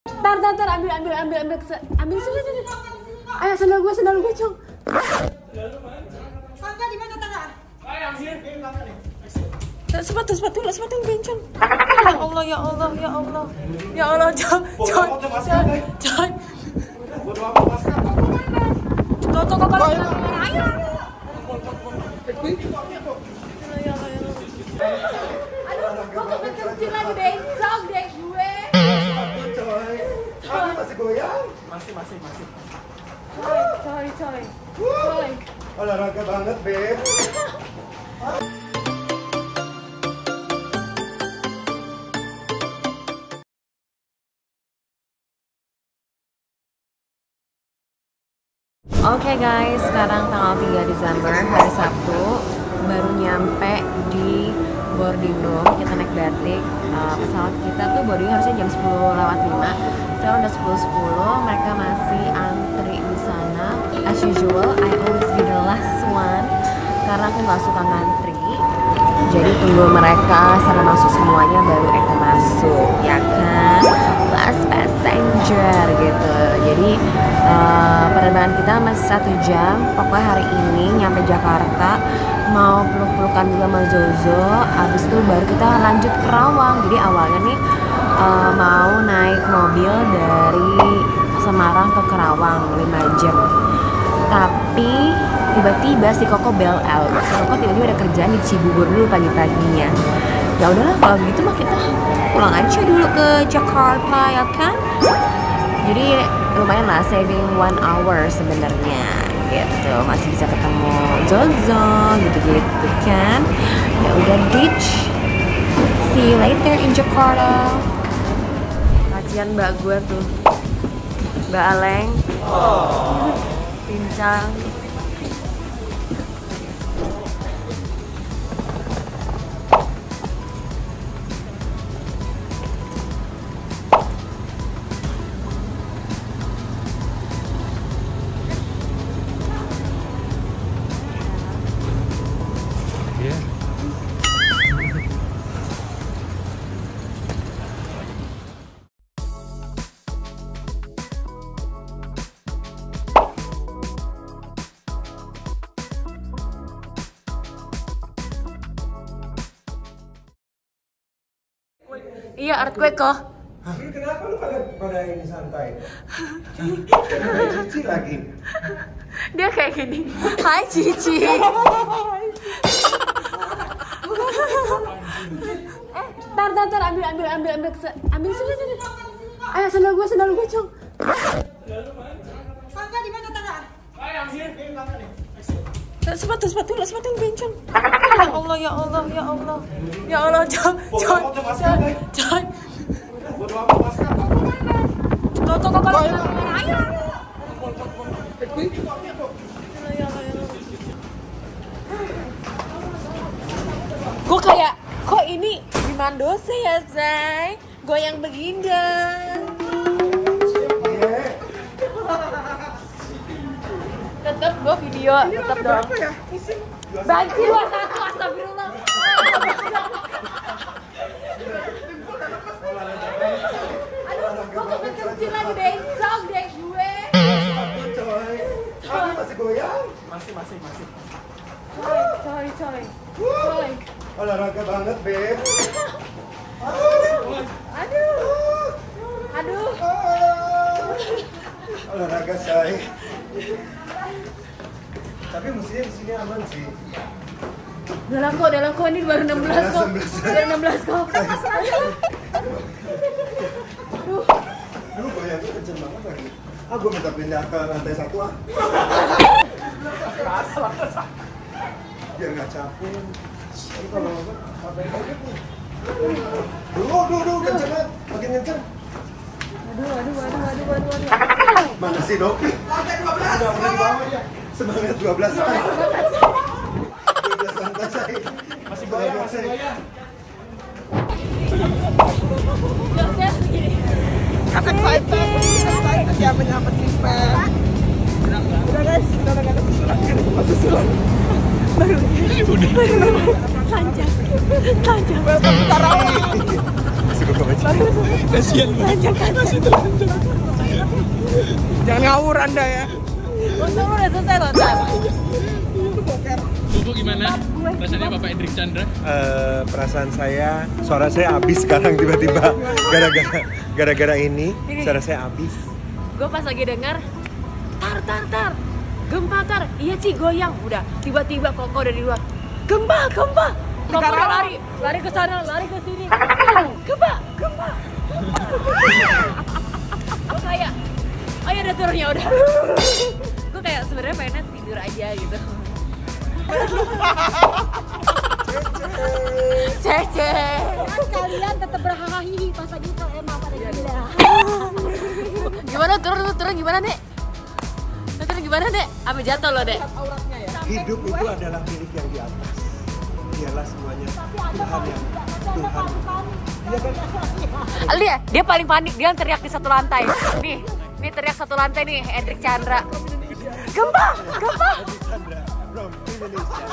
Tar, ambil sini. Ayo sandal gue, Cong. Tangga di mana tangga? Ayo ambil nih. Sepatu yang bencong. Ya Allah, Cong. Bodo amat masker. Ayo. Aduh, kok kecil lagi bencong deh gue. Coy. Masih goyang? Masih. Coy. Olahraga banget, Beb. Oke guys, sekarang tanggal 3 Desember, hari Sabtu. Baru nyampe di boarding room. Kita naik batik. Pesawat kita tuh boarding harusnya jam 10:05. Sekarang udah 10:10. Mereka masih antri di sana. As usual, I always be the last one karena aku nggak suka ngantri. Jadi tunggu mereka sampai masuk semuanya baru Eka masuk, ya kan? Last passenger gitu. Jadi penerbangan kita masih 1 jam. Pokoknya hari ini nyampe Jakarta, mau peluk-pelukan juga sama Zozo. Abis itu baru kita lanjut ke Rawang. Jadi awalnya nih mau naik mobil dari Semarang ke Kerawang 5 jam. Tapi tiba-tiba si Koko bel out. Si Koko tiba-tiba ada kerjaan di Cibubur dulu pagi-paginya. Ya udahlah kalau gitu mah kita pulang aja dulu ke Jakarta, ya kan? Jadi lumayan lah, saving 1 hour sebenarnya gitu. Masih bisa ketemu Zozo gitu kan. Ya udah ditch. See you later in Jakarta. Kajian mbak gue tuh, Mbak Aleng. Pincang. Iya, earthquake kok. Kenapa lu pada ini santai? Cici lagi. Dia kayak gini. Hai Cici. Tar, ambil sini. Ayo sandal gue, Cong. Tangga di mana tangga? Ayo ambil nih. Sepatu yang bencong. Ya Allah, Coy. Bodo amat masker. Ayo. Gue kayak, kok ini di Mandose ya, Zay? Goyang begindang. Tetep gue video, tetep dong. Banci 21, astagfirullah. Aduh, kok kecil lagi bencong deh gue. Coy. Masih goyang? Masih. Coy. Olahraga banget, Beb. Aduh. Olahraga say. Tapi mestinya di sini aman sih. Udah lah kok ini baru 16 kok. Baru 16 kok. Dulu goyangnya kenceng banget lagi. Gue minta pindah ke lantai 1 ah. Biar nggak capek. Ini kalau ngapain lagi tuh? Duh, kenceng banget. Makin kenceng. Aduh. Mana sih Doki? Lantai 12. Udah mulai bawah ya. Semangat 12 say. 12 lantai say. Masih goyang say. Excited ya menyambut Krispen. Udah guys, udah gak ada susulan. Lancar. Welcome to Karawang. suruh bawa jaket. Kasihan banget. Jangan ngawur Anda ya. Untung lu udah selesai loh, Tar. Bubu gimana? Rasanya Bapak Hendrik Chandra? Perasaan saya, suara saya habis sekarang tiba-tiba gara-gara ini, suara saya habis. Gue pas lagi denger, tar, gempa tar, iya Ci goyang, udah tiba-tiba Koko dari luar, gempa, Koko udah lari ke sana, lari ke sini, gempa. Gue kayak, oh ya udah turunnya udah. Gue kayak sebenarnya pengennya tidur aja gitu. Cece. Kan kalian tetap berhahaha pas lagi itu emang pada gila. Gimana turun gimana Dek? Turun gimana Dek? Sampai jatuh loh Dek. Hidup itu adalah milik yang di atas. Dialah semuanya Tuhan yang Tuhan. Iya kan? Lihat, dia paling panik, dia teriak di satu lantai. Nih teriak satu lantai nih, Hendrik Chandra. Gempa. Chandra from Indonesia.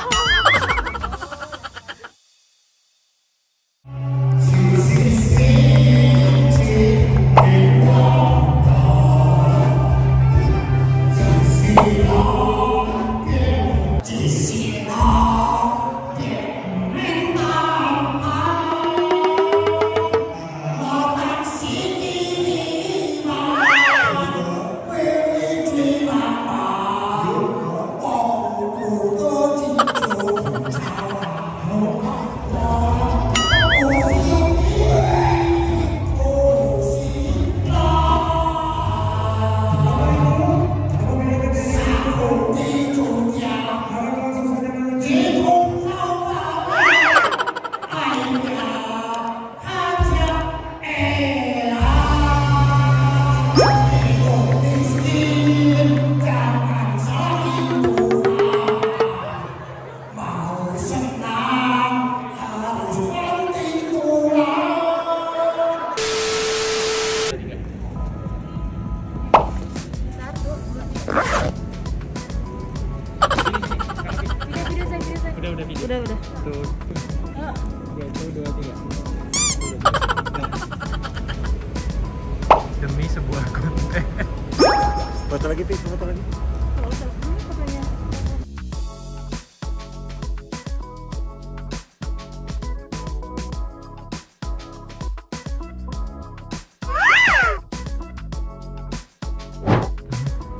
Udah. Tuh. 2, 3. Demi sebuah konten. Foto lagi, Pi, foto lagi.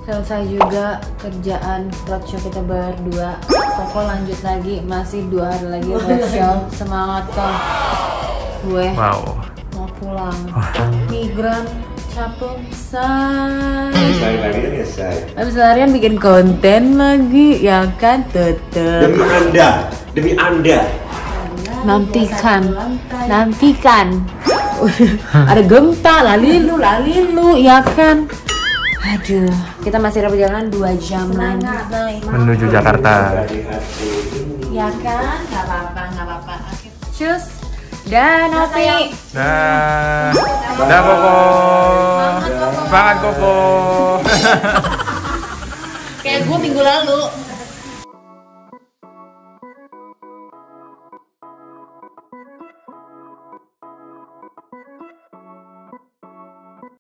Selesai juga kerjaan roadshow kita berdua. Koko lanjut lagi, masih 2 hari lagi roadshow. Semangat Kok. Gue Wow. mau pulang. Migran capek say. Larian ya, say. Habis larian bikin konten lagi, ya kan tetep. Demi Anda. Nantikan. Ada gempa, lali lu, ya kan. Aduh, kita masih ada perjalanan 2 jam lagi. Menuju Jakarta. Ya kan? Gak apa-apa. Oke. Cus. Dan Novi. Dah Koko. Semangat Koko. Kayak gue minggu lalu.